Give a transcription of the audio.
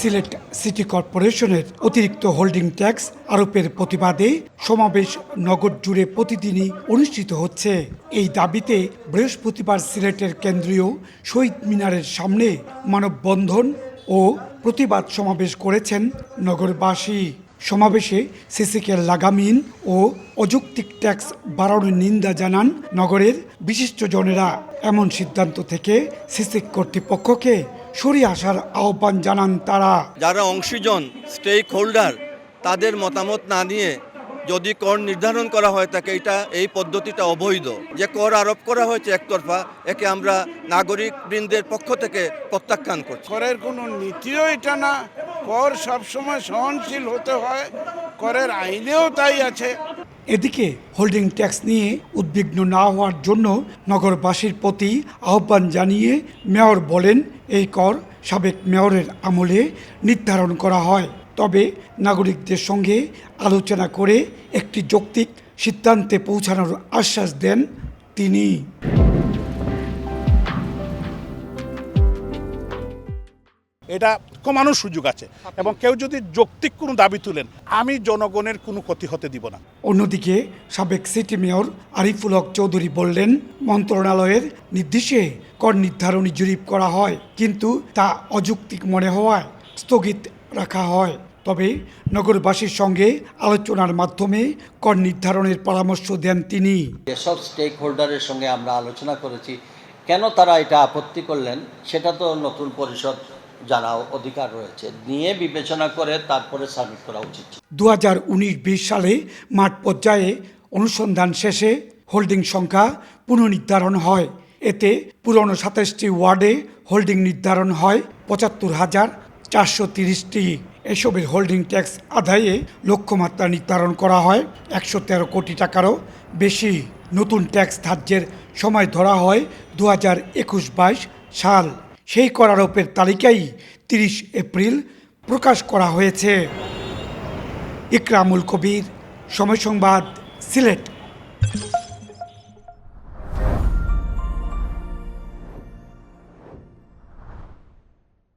Sylhet city কর্পোরেশনের অতিরিক্ত holding tax আরোপের প্রতিবাদে সমাবেশ নগর জুড়ে প্রতিদিনই অনুষ্ঠিত হচ্ছে। এই দাবিতে বৃহস্পতিবার সিলেটের কেন্দ্রীয় শহীদ মিনারের সামনে মানববন্ধন ও প্রতিবাদ সমাবেশ করেছেন নগরবাসী। সমাবেশে সিসিকে লাগামহীন ও অযৌক্তিক ট্যাক্স বাড়ানোর নিন্দা জানান নগরের বিশিষ্টজনেরা। এমন সিদ্ধান্ত থেকে সিসি কর্তৃপক্ষকে সরিয়ে আসার আহ্বান জানান তারা। যারা অংশীজন স্টেক হোল্ডার তাদের মতামত না নিয়ে যদি কর নির্ধারণ করা হয় থাকে এই পদ্ধতিটা অবৈধ। যে কর আরোপ করা হয়েছে একতরফা, একে আমরা নাগরিক বৃন্দের পক্ষ থেকে প্রত্যাখ্যান করছি। করের কোনো নীতিও এটা না, কর সবসময় সহনশীল হতে হয়, করের আইনেও তাই আছে। এদিকে হোল্ডিং ট্যাক্স নিয়ে উদ্বিগ্ন না হওয়ার জন্য নগরবাসীর প্রতি আহ্বান জানিয়ে মেয়র বলেন, এই কর সাবেক মেয়রের আমলে নির্ধারণ করা হয়, তবে নাগরিকদের সঙ্গে আলোচনা করে একটি যৌক্তিক সিদ্ধান্তে পৌঁছানোর আশ্বাস দেন তিনি। এটা কমানোর সুযোগ আছে এবং কেউ যদি যৌক্তিক কোনো দাবি তুলেন, আমি জনগণের কোনো ক্ষতি হতে দিব না। অন্যদিকে সাবেক সিটি মেয়র আরিফুল হক চৌধুরী বললেন, মন্ত্রণালয়ের নির্দেশে কর নির্ধারণী জরিপ করা হয়, কিন্তু তা অযৌক্তিক মনে হওয়ায় স্থগিত রাখা হয়। তবে নগরবাসীর সঙ্গে আলোচনার মাধ্যমে কর নির্ধারণের পরামর্শ দেন তিনি। যেসব স্টেক হোল্ডারের সঙ্গে আমরা আলোচনা করেছি, কেন তারা এটা আপত্তি করলেন সেটা তো নতুন পরিষদ জানাও অধিকার রয়েছে, নিয়ে বিবেচনা করে তারপরে সাবমিট করা উচিত। 2019-20 সালে মাঠ পর্যায়ে অনুসন্ধান শেষে হোল্ডিং সংখ্যা পুনর্নির্ধারণ হয়। এতে পুরনো 27টি ওয়ার্ডে হোল্ডিং নির্ধারণ হয় 75,430টি। এসবের হোল্ডিং ট্যাক্স আদায়ে লক্ষ্যমাত্রা নির্ধারণ করা হয় 113 কোটি টাকারও বেশি। নতুন ট্যাক্স ধার্যের সময় ধরা হয় 2021-22 সাল। সেই কর আরোপের তালিকাই 30 এপ্রিল প্রকাশ করা হয়েছে। ইকরামুল কবির, সময় সংবাদ, সিলেট।